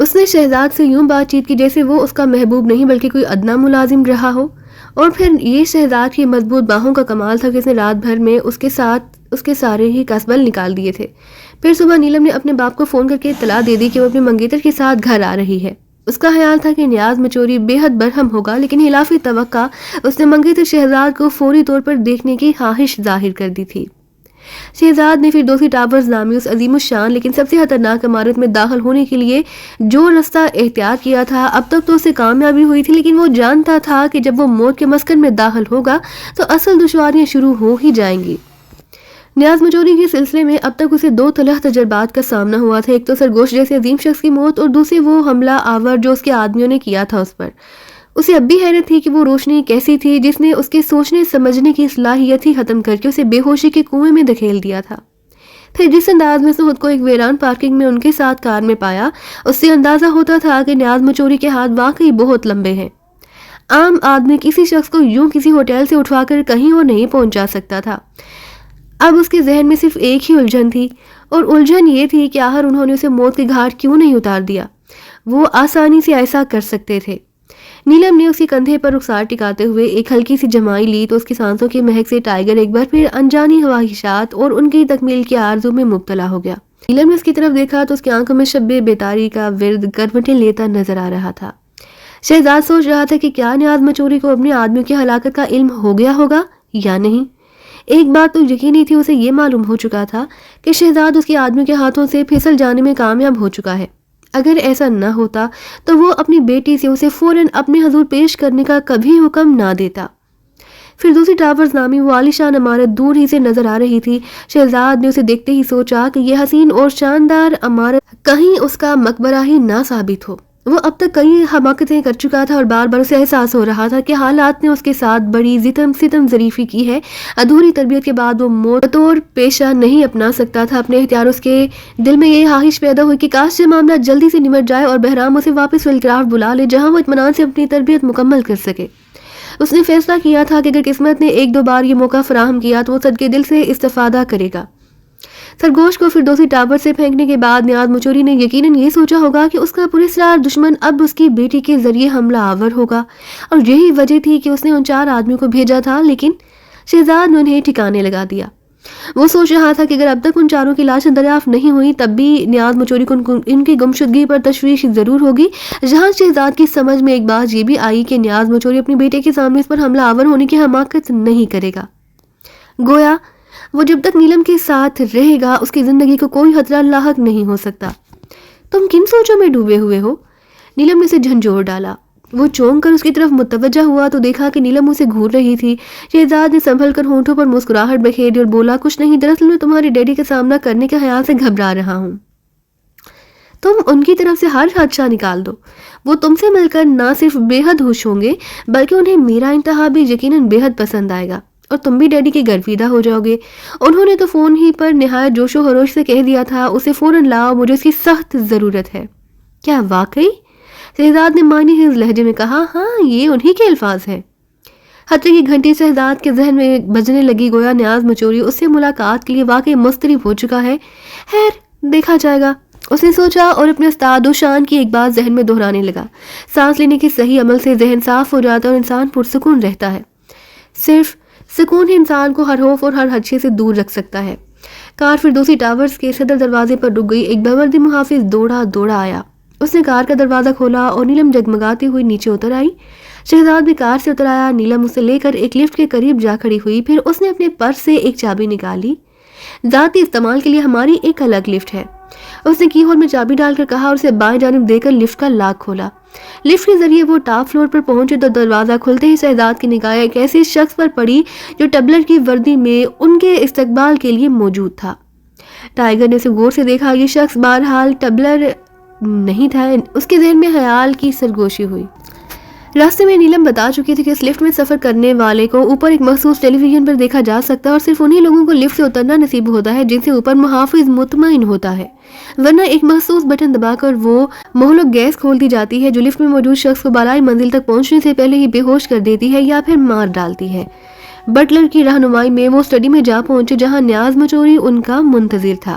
اس نے شہزاد سے یوں بات چیت کی جیسے وہ اس کا محبوب نہیں بلکہ کوئی ادنا ملازم رہا ہو، اور پھر یہ شہزاد کی مضبوط باہوں کا کمال تھا کہ اس نے رات بھر میں اس کے سارے ہی کسبل نکال دیے تھے۔ پھر صبح نیلم نے اپنے باپ کو فون کر کے اطلاع دے دی کہ وہ اپنے منگیتر کے ساتھ گھر آ رہی ہے۔ اس کا خیال تھا کہ نیاز مچوری بے حد برہم ہوگا، لیکن خلاف توقع اس نے منگیتر شہزاد کو فوری طور پر دیکھنے کی خواہش ظاہر کر دی تھی۔ شہزاد نے پھر دوسری ٹاورز نامی اس عظیم الشان لیکن سب سے خطرناک عمارت میں داخل ہونے کے لیے جو رستہ اختیار کیا تھا، اب تک تو اسے کامیابی ہوئی تھی، لیکن وہ جانتا تھا کہ جب وہ موت کے مسکن میں داخل ہوگا تو اصل دشواریاں شروع ہو ہی جائیں گی۔ نیاز مچوری کے سلسلے میں اب تک اسے دو تلخ تجربات کا سامنا ہوا تھا، ایک تو سرگوش جیسے عظیم شخص کی موت، اور دوسری وہ حملہ آور جو اس کے آدمیوں نے کیا تھا اس پر۔ اسے اب بھی حیرت تھی کہ وہ روشنی کیسی تھی جس نے اس کے سوچنے سمجھنے کی صلاحیت ہی ختم کر کے اسے بے ہوشی کے کنویں میں دھکیل دیا تھا۔ پھر جس انداز میں اس نے خود کو ایک ویران پارکنگ میں ان کے ساتھ کار میں پایا، اس سے اندازہ ہوتا تھا کہ نیاز مچوری کے ہاتھ واقعی بہت لمبے ہیں۔ عام آدمی کسی شخص کو یوں کسی ہوٹل سے اٹھوا کر کہیں اور نہیں پہنچا سکتا تھا۔ اب اس کے ذہن میں صرف ایک ہی الجھن تھی، اور الجھن یہ تھی کہ آخر انہوں نے اسے موت کے گھاٹ کیوں نہیں اتار دیا؟ وہ آسانی سے ایسا کر سکتے تھے۔ نیلم نے اس کے کندھے پر رخسار ٹکاتے ہوئے ایک ہلکی سی جمائی لی تو اس کی سانسوں کی مہک سے ٹائیگر ایک بار پھر انجانی خواہشات اور ان کی تکمیل کی آرزو میں مبتلا ہو گیا۔ نیلم نے اس کی طرف دیکھا تو اس کی آنکھوں میں شب بیداری کا ورد کروٹیں لیتا نظر آ رہا تھا۔ شہزاد سوچ رہا تھا کہ کیا نیاز مچوری کو اپنے آدمیوں کی ہلاکت کا علم ہو گیا ہوگا یا نہیں۔ ایک بات تو یقینی تھی، اسے یہ معلوم ہو چکا تھا کہ شہزاد اس کے آدمیوں کے ہاتھوں سے پھسل جانے میں کامیاب ہو چکا ہے۔ اگر ایسا نہ ہوتا تو وہ اپنی بیٹی سے اسے فوراً اپنے حضور پیش کرنے کا کبھی حکم نہ دیتا۔ پھر دوسری ٹاورز نامی وہ عالیشان عمارت دور ہی سے نظر آ رہی تھی۔ شہزاد نے اسے دیکھتے ہی سوچا کہ یہ حسین اور شاندار عمارت کہیں اس کا مقبرہ ہی نہ ثابت ہو۔ وہ اب تک کئی حماقتیں کر چکا تھا اور بار بار اسے احساس ہو رہا تھا کہ حالات نے اس کے ساتھ بڑی ستم ظریفی کی ہے۔ ادھوری تربیت کے بعد وہ موت بطور پیشہ نہیں اپنا سکتا تھا۔ اپنے اختیار اس کے دل میں یہ خواہش پیدا ہوئی کہ کاش یہ معاملہ جلدی سے نمٹ جائے اور بہرام اسے واپس فلکرافٹ بلا لے جہاں وہ اطمینان سے اپنی تربیت مکمل کر سکے۔ اس نے فیصلہ کیا تھا کہ اگر قسمت نے ایک دو بار یہ موقع فراہم کیا تو وہ صدقے دل سے استفادہ کرے گا۔ سرگوش کو پھر دوسری ٹاور سے پھینکنے کے بعد نیاز مچوری نے یقیناً یہ سوچا ہوگا کہ اس کا پراسرار دشمن اب اس کی بیٹی کے ذریعے حملہ آور ہوگا، اور یہی وجہ تھی کہ اس نے ان 4 آدمیوں کو بھیجا تھا، لیکن شہزاد نے انہیں ٹھکانے لگا دیا۔ وہ سوچ رہا تھا کہ اگر اب تک ان 4 کی لاشیں دریافت نہیں ہوئی تب بھی نیاز مچوری کو ان کی گمشدگی پر تشویش ضرور ہوگی۔ جہاں شہزاد کی سمجھ میں ایک بات یہ بھی آئی کہ نیاز مچوری اپنی بیٹے کے سامنے اس پر حملہ آور ہونے کی حماقت نہیں کرے گا۔ گویا وہ جب تک نیلم کے ساتھ رہے گا اس کی زندگی کو کوئی خطرہ لاحق نہیں ہو سکتا۔ تم کن سوچوں میں ڈوبے ہوئے ہو؟ نیلم نے اسے جھنجھوڑ ڈالا۔ وہ چونک کر اس کی طرف متوجہ ہوا تو دیکھا کہ نیلم اسے گھور رہی تھی۔ شہزاد نے سنبھل کر ہونٹوں پر مسکراہٹ بکھیری اور بولا، کچھ نہیں، دراصل میں تمہارے ڈیڈی کا سامنا کرنے کے خیال سے گھبرا رہا ہوں۔ تم ان کی طرف سے ہر خدشہ نکال دو، وہ تم سے مل کر نہ صرف بے حد خوش ہوں گے بلکہ انہیں میرا انتخاب بھی یقیناً بے حد پسند آئے گا، اور تم بھی ڈیڈی کے گرویدہ ہو جاؤ گے۔ انہوں نے تو فون ہی پر نہایت جوش و خروش سے کہہ دیا تھا، اسے فوراً لاؤ، مجھے اس کی سخت ضرورت ہے۔ کیا واقعی؟ شہزاد نے معنی خیز لہجے میں کہا، ہاں یہ انہی کے الفاظ ہیں۔ خطرے کی گھنٹی شہزاد کے ذہن میں بجنے لگی، گویا نیاز مچوری اس سے ملاقات کے لیے واقعی مضطرب ہو چکا ہے۔ خیر دیکھا جائے گا، اس نے سوچا، اور اپنے استاد و شان کی ایک بات ذہن میں دہرانے لگا۔ سانس لینے کے صحیح عمل سے ذہن صاف ہو جاتا ہے اور انسان پرسکون رہتا ہے۔ صرف سکون ہی انسان کو ہر خوف اور ہر خدشے سے دور رکھ سکتا ہے۔ کار پھر دوسری ٹاورز کے صدر دروازے پر رک گئی۔ ایک باوردی محافظ دوڑا آیا، اس نے کار کا دروازہ کھولا اور نیلم جگمگاتی ہوئی نیچے اتر آئی۔ شہزاد بھی کار سے اتر آیا۔ نیلم اسے لے کر ایک لفٹ کے قریب جا کھڑی ہوئی، پھر اس نے اپنے پرس سے ایک چابی نکالی۔ ذاتی استعمال کے لیے ہماری ایک الگ لفٹ ہے، اس نے کی ہول میں چابی ڈال کر کہا، اور اسے بائیں جانب دے کر لفٹ کا لاک کھولا۔ لفٹ کے ذریعے وہ ٹاپ فلور پر پہنچے تو دروازہ کھلتے ہی شہزاد کی نگاہ ایک ایسے شخص پر پڑی جو ٹبلر کی وردی میں ان کے استقبال کے لیے موجود تھا۔ ٹائیگر نے اسے غور سے دیکھا۔ یہ شخص بہرحال ٹبلر نہیں تھا۔ اس کے ذہن میں خیال کی سرگوشی ہوئی۔ راستے میں نیلم بتا چکی تھی کہ اس لفٹ میں سفر کرنے والے کو اوپر ایک مخصوص ٹیلی ویژن پر دیکھا جا سکتا ہے، اور صرف انہی لوگوں کو لفٹ سے اترنا نصیب ہوتا ہے جن سے اوپر محافظ مطمئن ہوتا ہے، ورنہ ایک مخصوص بٹن دبا کر وہ مہلک گیس کھول دی جاتی ہے جو لفٹ میں موجود شخص کو بالائی منزل تک پہنچنے سے پہلے ہی بے ہوش کر دیتی ہے یا پھر مار ڈالتی ہے۔ بٹلر کی رہنمائی میں وہ اسٹڈی میں جا پہنچے جہاں نیاز مچوری ان کا منتظر تھا۔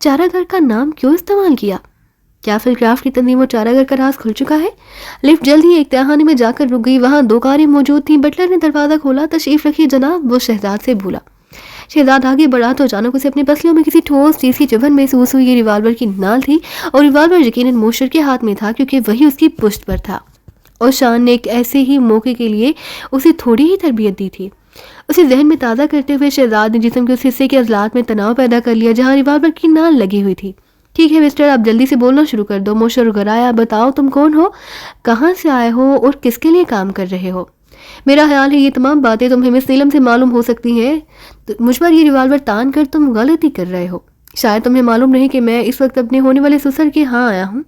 چارہ گھر کا نام کیوں استعمال کیا؟ کیا فلکرافٹ کی تنظیم اور چارہ گھر کا راز کھل چکا ہے؟ لفٹ جلد ہی ایک تہخانے میں جا کر رک گئی. وہاں 2 کاریں موجود تھیں. بٹلر نے دروازہ کھولا. تشریف رکھیے جناب، وہ شہزاد سے بولا. شہزاد آگے بڑھا تو اچانک اسے اپنی پسلیوں میں کسی ٹھوس چیز کی چبھن محسوس ہوئی. یہ ریوالور کی نال تھی اور ریوالور یقیناً موشر کے ہاتھ میں تھا کیونکہ وہی اس کی پشت پر تھا. اور شان نے ایک ایسے ہی موقع کے لیے اسے تھوڑی ہی تربیت دی تھی. اسے ذہن میں تازہ کرتے ہوئے شہزاد نے جسم کے اس حصے کے عضلات میں تناؤ پیدا کر لیا جہاں ریوالور کی نال لگی ہوئی تھی. ٹھیک ہے مسٹر، آپ جلدی سے بولنا شروع کر دو. موشر گرایا. بتاؤ تم کون ہو، کہاں سے آئے ہو اور کس کے لیے کام کر رہے ہو؟ میرا خیال ہے یہ تمام باتیں تمہیں مس نیلم سے معلوم ہو سکتی ہیں. مجھ پر یہ ریوالور تان کر تم غلطی کر رہے ہو. شاید تمہیں معلوم نہیں کہ میں اس وقت اپنے ہونے والے سسر کے ہاں آیا ہوں.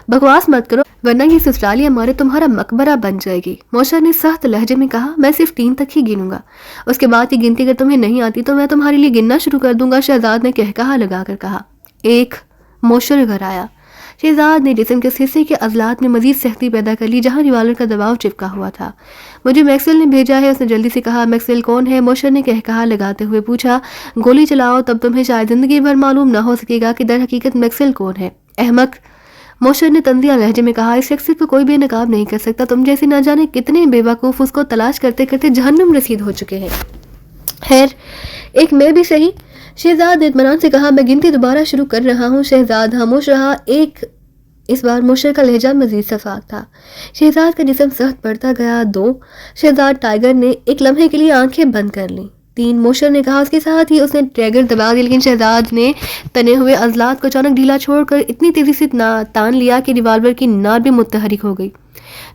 بکواس مت کرو ورنہ یہ سسرالی ہمارے تمہارا مقبرہ بن جائے گی. موشر نے سخت لہجے میں کہا. میں صرف 3 تک ہی گنوں گا، اس کے بعد کی گنتی اگر تمہیں نہیں آتی تو میں تمہارے لیے گننا شروع کر دوں گا. شہزاد نے کہا لگا کر کہا. 1. موشر گھر آیا. شہزاد نے جسم کے اس حصے کے عضلات میں مزید سختی پیدا کر لی جہاں ریوالور کا دباؤ چپکا ہوا تھا. مجھے میکسویل نے بھیجا ہے. اس نے جلدی سے کہا. میکسویل کون ہے؟ موشر نے کہا لگاتے ہوئے پوچھا. گولی چلاؤ تب تمہیں شاید زندگی بھر معلوم نہ ہو سکے گا کہ در حقیقت میکسویل کون ہے. احمق، موشر نے طنزیہ لہجے میں کہا. اس شخص کو کوئی بے نقاب نہیں کر سکتا. تم جیسے نہ جانے کتنے بے وقوف اس کو تلاش کرتے کرتے جہنم رسید ہو چکے ہیں. خیر، ایک میں بھی صحیح. شہزاد نے اطمینان سے کہا. میں گنتی دوبارہ شروع کر رہا ہوں. شہزاد خاموش رہا. اس بار موشر کا لہجہ مزید صفاق تھا. شہزاد کا جسم سخت پڑتا گیا. 2. شہزاد ٹائیگر نے ایک لمحے کے لیے آنکھیں بند کر لیں. 3. موشر نے کہا. اس کے ساتھ ہی اس نے ٹریگر دبا دیا لیکن شہزاد نے تنے ہوئے عضلات کو اچانک ڈھیلا چھوڑ کر اتنی تیزی سے تان لیا کہ ریوالور کی نال بھی متحرک ہو گئی.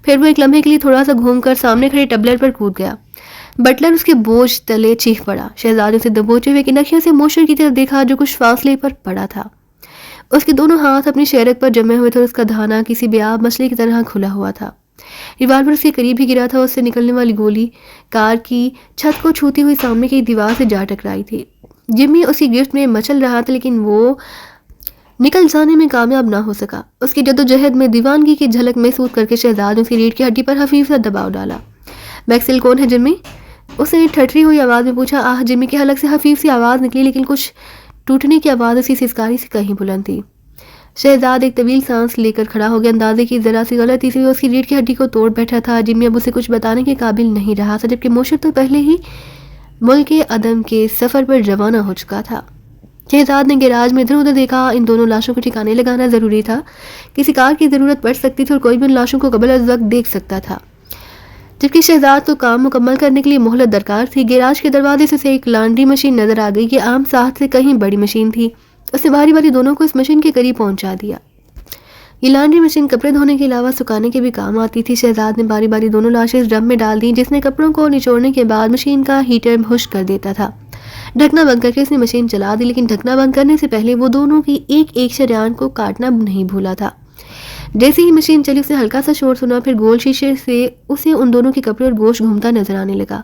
پھر وہ ایک لمحے کے لیے تھوڑا سا گھوم کر سامنے کھڑے ٹبلر پر کود گیا. بٹلر اس کے بوجھ تلے چیخ پڑا. شہزاد نے اسے دبوچے ہوئے کنکھیوں سے موشر کی طرف دیکھا جو کچھ فاصلے پر پڑا تھا. اس کے دونوں ہاتھ اپنی شہرک پر جمے ہوئے تھے اور اس کا دھانا کسی بیاب مچھلی کی طرح کھلا ہوا تھا. ریوالور اس کے قریب ہی گرا تھا. اس سے نکلنے والی گولی کار کی چھت کو چھوتی ہوئی سامنے کی دیوار سے جا ٹکرائی تھی. جمی اس کی گرفت میں مچل رہا تھا لیکن وہ نکل جانے میں کامیاب نہ ہو سکا. اس کی جدوجہد میں دیوانگی کی جھلک محسوس کر کے شہزاد نے اس کی ریڑھ کی ہڈی پر حفیظ سا دباؤ ڈالا. میکسویل کون ہے جمی؟ اس نے ٹھٹری ہوئی آواز میں پوچھا. آہ، جمی کے حلق سے حفیظ سی آواز نکلی لیکن کچھ ٹوٹنے کی آواز اسی سسکاری سے کہیں بلند تھی. شہزاد ایک طویل سانس لے کر کھڑا ہو گیا. اندازے کی ذرا سی غلطی سے اس کی ریڑھ کی ہڈی کو توڑ بیٹھا تھا. جمی اب اسے کچھ بتانے کے قابل نہیں رہا تھا جبکہ موشر تو پہلے ہی ملک عدم کے سفر پر روانہ ہو چکا تھا. شہزاد نے گیراج میں ادھر ادھر دیکھا. ان دونوں لاشوں کو ٹھکانے لگانا ضروری تھا. کسی کار کی ضرورت پڑ سکتی تھی اور کوئی بھی ان لاشوں کو قبل از وقت دیکھ سکتا تھا. جبکہ شہزاد کو کام مکمل کرنے کے لیے مہلت درکار تھی. گیراج کے دروازے سے اسے ایک لانڈری مشین نظر آ گئی. یہ عام ساعت سے کہیں بڑی مشین تھی. اس نے بھاری بھاری دونوں کو اس مشین کے قریب پہنچا دیا. یہ لانڈری مشین کپڑے دھونے کے علاوہ سکھانے کے بھی کام آتی تھی. شہزاد نے باری باری دونوں لاشیں اس ڈرم میں ڈال دیں جس نے کپڑوں کو نچوڑنے کے بعد مشین کا ہیٹر خشک کر دیتا تھا. ڈھکنا بند کر کے اس نے مشین چلا دی لیکن ڈھکنا بند کرنے سے پہلے وہ دونوں کی ایک ایک شریان کو کاٹنا نہیں بھولا تھا. جیسے ہی مشین چلی اسے ہلکا سا شور سنا. پھر گول شیشے سے اسے ان دونوں کے کپڑے اور گوشت گھومتا نظر آنے لگا.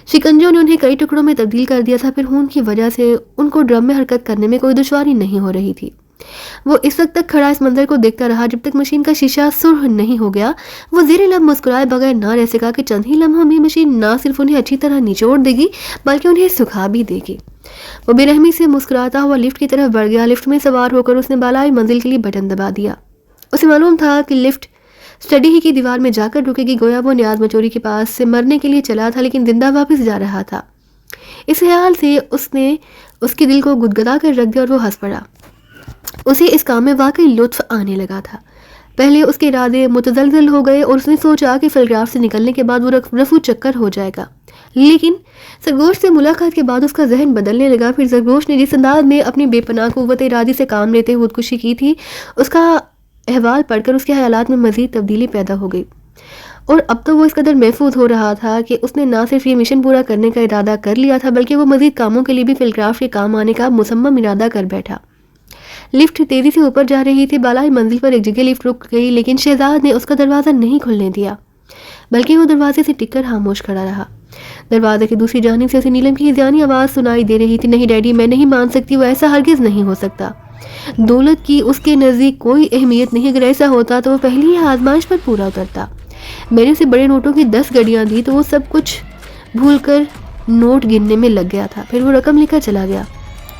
شکنجوں نے انہیں کئی ٹکڑوں میں تبدیل کر دیا تھا. پھر خون کی وجہ سے ان کو ڈرم میں حرکت کرنے میں کوئی دشواری نہیں ہو رہی تھی. وہ اس وقت تک کھڑا اس منظر کو دیکھتا رہا جب تک مشین کا شیشہ سرخ نہیں ہو گیا. وہ زیر لب مسکرائے بغیر نہ رہ سکا کہ چند ہی لمحوں میں مشین نہ صرف انہیں اچھی طرح نچوڑ دے گی بلکہ انہیں سکھا بھی دے گی. وہ بے رحمی سے مسکراتا ہوا لفٹ کی طرف بڑھ گیا. لفٹ میں سوار ہو کر اس نے بالائی منزل کے لیے بٹن دبا دیا. اسے معلوم تھا کہ لفٹ اسٹڈی ہی کی دیوار میں جا کر رکے گی. گویا وہ نیاز مچوری کے پاس سے مرنے کے لیے چلا تھا لیکن زندہ واپس جا رہا تھا. اس خیال سے اس نے اس کے دل کو گدگدا کر رکھ دیا اور وہ ہنس پڑا. اسے اس کام میں واقعی لطف آنے لگا تھا. پہلے اس کے ارادے متزلزل ہو گئے اور اس نے سوچا کہ فلگراف سے نکلنے کے بعد وہ رفو چکر ہو جائے گا. لیکن سرگوش سے ملاقات کے بعد اس کا ذہن بدلنے لگا. پھر سرگوش نے جس انداز میں اپنی بے پناہ قوت ارادی سے کام لیتے ہوئے خودکشی کی تھی اس کا احوال پڑھ کر اس کے خیالات میں مزید تبدیلی پیدا ہو گئی. اور اب تو وہ اس قدر محفوظ ہو رہا تھا کہ اس نے نہ صرف یہ مشن پورا کرنے کا ارادہ کر لیا تھا بلکہ وہ مزید کاموں کے لیے بھی فلگراف کے کام آنے کا مصمم ارادہ کر بیٹھا. لفٹ تیزی سے اوپر جا رہی تھی. بالائی منزل پر ایک جگہ لفٹ رک گئی لیکن شہزاد نے اس کا دروازہ نہیں کھلنے دیا بلکہ وہ دروازے سے ٹک کر خاموش کھڑا رہا. دروازے کی دوسری جانب سے اسے نیلم کی ذہنی آواز سنائی دے رہی تھی. نہیں ڈیڈی، میں نہیں مان سکتی. وہ ایسا ہرگز نہیں ہو سکتا. دولت کی اس کے نزدیک کوئی اہمیت نہیں. اگر ایسا ہوتا تو وہ پہلی ہی آزمائش پر پورا اترتا. میں نے اسے بڑے نوٹوں کی 10 گڑیاں دی تو وہ سب کچھ بھول کر نوٹ گننے میں لگ گیا تھا. پھر وہ رقم لے کر چلا گیا.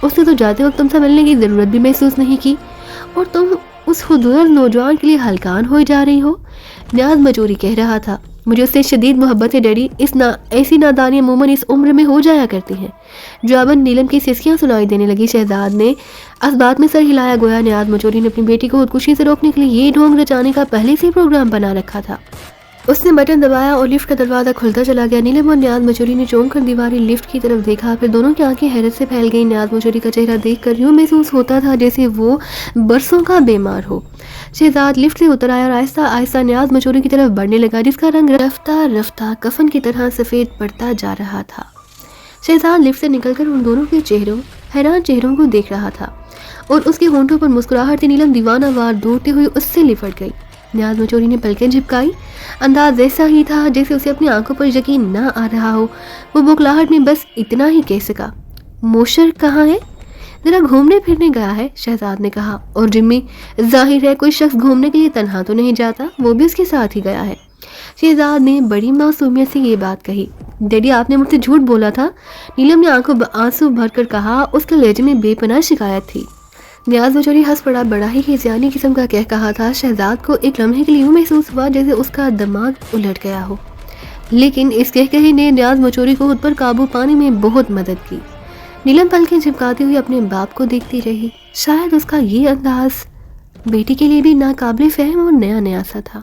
اس نے تو جاتے وقت تم سے ملنے کی ضرورت بھی محسوس نہیں کی اور تم اس خودغرض نوجوان کے لیے ہلکان ہوئی جا رہی ہو۔ نیاز مجوری کہہ رہا تھا، مجھے اس سے شدید محبت ہے ڈیڈی، ایسی نادانی عموماً اس عمر میں ہو جایا کرتی ہیں۔ جواباً نیلم کی سسکیاں سنائی دینے لگی۔ شہزاد نے اس بات میں سر ہلایا گویا نیاز مجوری نے اپنی بیٹی کو خودکشی سے روکنے کے لیے یہ ڈھونگ رچانے کا پہلے سے پروگرام بنا رکھا تھا۔ اس نے بٹن دبایا اور لفٹ کا دروازہ کھلتا چلا گیا۔ نیلم اور نیاز مجوری نے چونک کر دیواری لفٹ کی طرف دیکھا، پھر دونوں کی آنکھیں حیرت سے پھیل گئیں۔ نیاز مجوری کا چہرہ دیکھ کر یوں محسوس ہوتا تھا جیسے وہ برسوں کا بیمار ہو۔ شہزاد لفٹ سے اتر آیا اور آہستہ آہستہ نیاز مجوری کی طرف بڑھنے لگا، جس کا رنگ رفتہ رفتہ کفن کی طرح سفید پڑتا جا رہا تھا۔ شہزاد لفٹ سے نکل کر ان دونوں کے حیران چہروں کو دیکھ رہا تھا اور اس کے ہونٹوں پر مسکراہٹ تھی۔ نیلم دیوانہ وار دوڑتے ہوئے اس سے لپٹ گئی۔ نیاز مجوری نے پلکیں جھپکائی، انداز ایسا ہی تھا جیسے اسے اپنی آنکھوں پر یقین نہ آ رہا ہو۔ وہ بوکھلاہٹ میں بس اتنا ہی کہہ سکا، موشر کہاں ہے؟ ذرا گھومنے پھرنے گیا ہے، شہزاد نے کہا۔ اور جمی؟ ظاہر ہے کوئی شخص گھومنے کے لیے تنہا تو نہیں جاتا، وہ بھی اس کے ساتھ ہی گیا ہے۔ شہزاد نے بڑی معصومیت سے یہ بات کہی۔ ڈیڈی آپ نے مجھ سے جھوٹ بولا تھا، نیلم نے آنکھوں آنسو بھر کر کہا۔ اس کے لہجے میں بے پناہ شکایت تھی۔ نیاز مجوری ہنس پڑا، بڑا ہی ہذیانی قسم کا کہہ کہا تھا۔ شہزاد کو ایک لمحے کے لیے یوں محسوس ہوا جیسے اس کا دماغ الٹ گیا ہو، لیکن اس کہے نے نیاز مجوری کو خود پر قابو پانے میں بہت مدد کی۔ نیلم پلکیں جھپکاتے ہوئے اپنے باپ کو دیکھتی رہی۔ شاید اس کا یہ انداز بیٹی کے لیے بھی ناقابل فہم اور نیا سا تھا۔